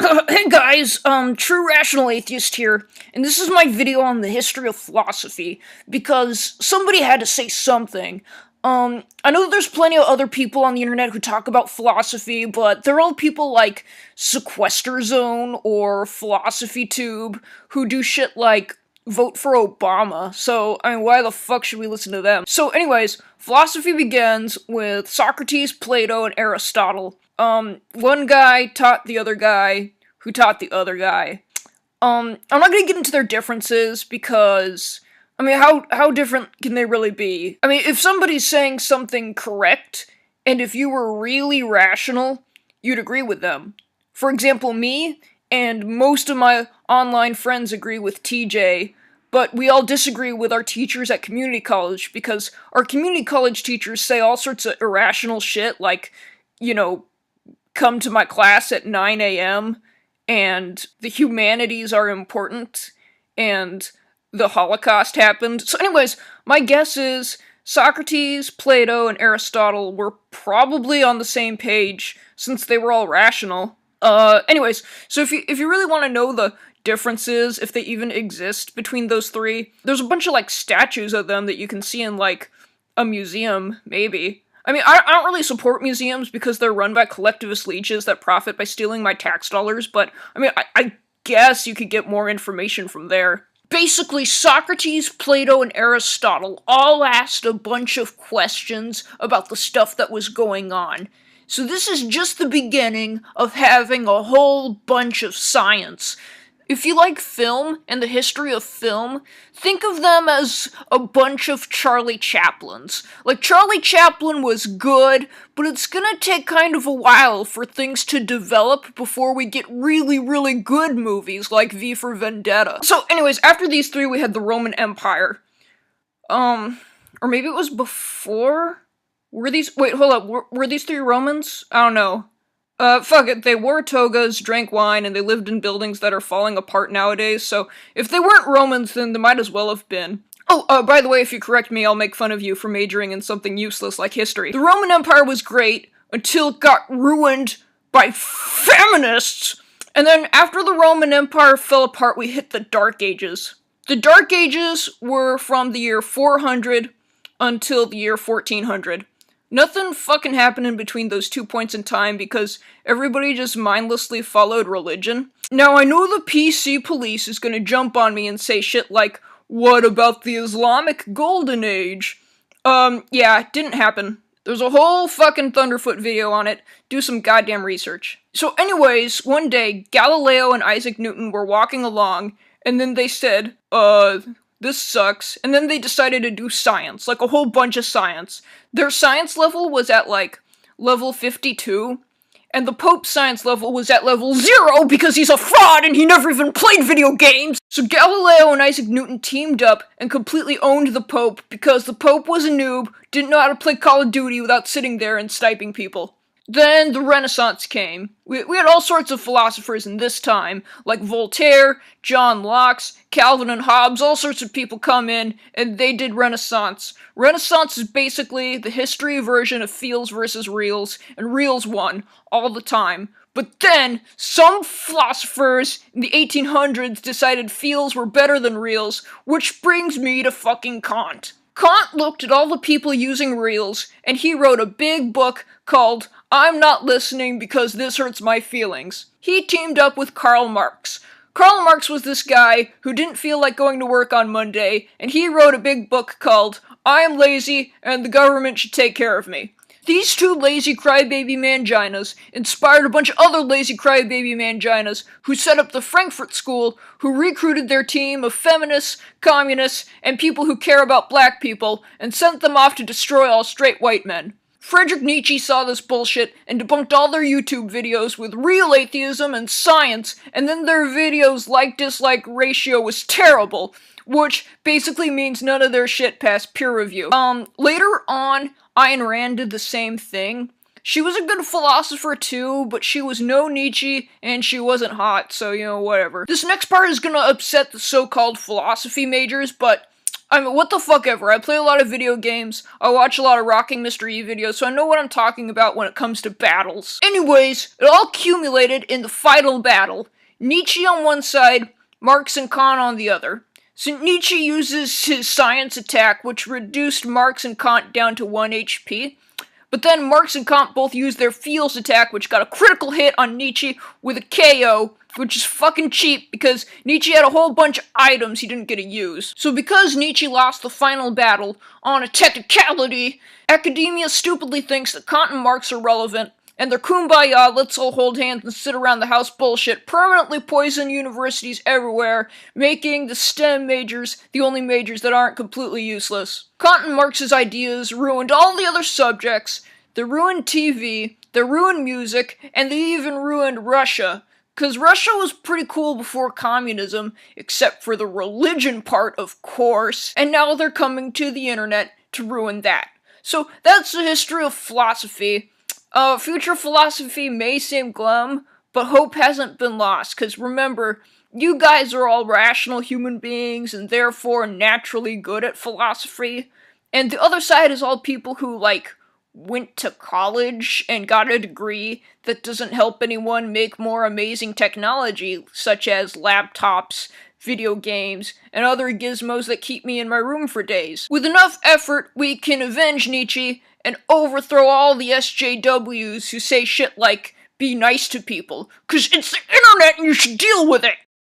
Hey guys, True Rational Atheist here, and this is my video on the history of philosophy, because somebody had to say something. I know that there's plenty of other people on the internet who talk about philosophy, but they're all people like Sequester Zone or Philosophy Tube who do shit like vote for Obama, so, I mean, why the fuck should we listen to them? So anyways, philosophy begins with Socrates, Plato, and Aristotle. One guy taught the other guy, who taught the other guy. I'm not gonna get into their differences, because, I mean, how different can they really be? I mean, if somebody's saying something correct, and if you were really rational, you'd agree with them. For example, me, and most of my online friends agree with TJ, but we all disagree with our teachers at community college, because our community college teachers say all sorts of irrational shit, like, you know, come to my class at 9 a.m., and the humanities are important, and the Holocaust happened. So anyways, my guess is Socrates, Plato, and Aristotle were probably on the same page, since they were all rational. Anyways, so if you really want to know the differences, if they even exist between those three, there's a bunch of, like, statues of them that you can see in, like, a museum, maybe. I mean, I don't really support museums because they're run by collectivist leeches that profit by stealing my tax dollars, but, I mean, I guess you could get more information from there. Basically, Socrates, Plato, and Aristotle all asked a bunch of questions about the stuff that was going on. So this is just the beginning of having a whole bunch of science. If you like film and the history of film, think of them as a bunch of Charlie Chaplins. Like, Charlie Chaplin was good, but it's gonna take kind of a while for things to develop before we get really, really good movies like V for Vendetta. So anyways, after these three we had the Roman Empire. Or maybe it was before? Wait, hold up, were these three Romans? I don't know. Fuck it, they wore togas, drank wine, and they lived in buildings that are falling apart nowadays, so if they weren't Romans, then they might as well have been. Oh, by the way, if you correct me, I'll make fun of you for majoring in something useless like history. The Roman Empire was great, until it got ruined by feminists! And then, after the Roman Empire fell apart, we hit the Dark Ages. The Dark Ages were from the year 400 until the year 1400. Nothing fucking happened in between those 2 points in time because everybody just mindlessly followed religion. Now, I know the PC police is gonna jump on me and say shit like, what about the Islamic Golden Age? Yeah, it didn't happen. There's a whole fucking Thunderfoot video on it. Do some goddamn research. So anyways, one day, Galileo and Isaac Newton were walking along, and then they said, this sucks, and then they decided to do science, like a whole bunch of science. Their science level was at, like, level 52, and the Pope's science level was at level 0 because he's a fraud and he never even played video games! So Galileo and Isaac Newton teamed up and completely owned the Pope because the Pope was a noob, didn't know how to play Call of Duty without sitting there and sniping people. Then the Renaissance came. We had all sorts of philosophers in this time, like Voltaire, John Locke, Calvin and Hobbes, all sorts of people come in, and they did Renaissance. Renaissance is basically the history version of feels versus reals, and reals won, all the time. But then, some philosophers in the 1800s decided feels were better than reals, which brings me to fucking Kant. Kant looked at all the people using reels, and he wrote a big book called I'm Not Listening Because This Hurts My Feelings. He teamed up with Karl Marx. Karl Marx was this guy who didn't feel like going to work on Monday, and he wrote a big book called I Am Lazy and the Government Should Take Care of Me. These two lazy crybaby manginas inspired a bunch of other lazy crybaby manginas who set up the Frankfurt School, who recruited their team of feminists, communists, and people who care about black people, and sent them off to destroy all straight white men. Friedrich Nietzsche saw this bullshit and debunked all their YouTube videos with real atheism and science, and then their videos like-dislike ratio was terrible, which basically means none of their shit passed peer review. Later on, Ayn Rand did the same thing. She was a good philosopher too, but she was no Nietzsche, and she wasn't hot, so, you know, whatever. This next part is gonna upset the so-called philosophy majors, but I mean, what the fuck ever. I play a lot of video games, I watch a lot of Rocking Mr. E videos, so I know what I'm talking about when it comes to battles. Anyways, it all accumulated in the final battle. Nietzsche on one side, Marx and Kant on the other. So Nietzsche uses his science attack, which reduced Marx and Kant down to 1 HP. But then Marx and Kant both used their feels attack, which got a critical hit on Nietzsche with a KO, which is fucking cheap because Nietzsche had a whole bunch of items he didn't get to use. So because Nietzsche lost the final battle on a technicality, academia stupidly thinks that Kant and Marx are relevant, and their kumbaya, let's all hold hands and sit around the house bullshit permanently poison universities everywhere, making the STEM majors the only majors that aren't completely useless. Kant and Marx's ideas ruined all the other subjects, they ruined TV, they ruined music, and they even ruined Russia. Because Russia was pretty cool before communism, except for the religion part, of course, and now they're coming to the internet to ruin that. So that's the history of philosophy. Future philosophy may seem glum, but hope hasn't been lost, because remember, you guys are all rational human beings and therefore naturally good at philosophy, and the other side is all people who, went to college and got a degree that doesn't help anyone make more amazing technology, such as laptops, video games, and other gizmos that keep me in my room for days. With enough effort, we can avenge Nietzsche and overthrow all the SJWs who say shit like, be nice to people, 'cause it's the internet and you should deal with it!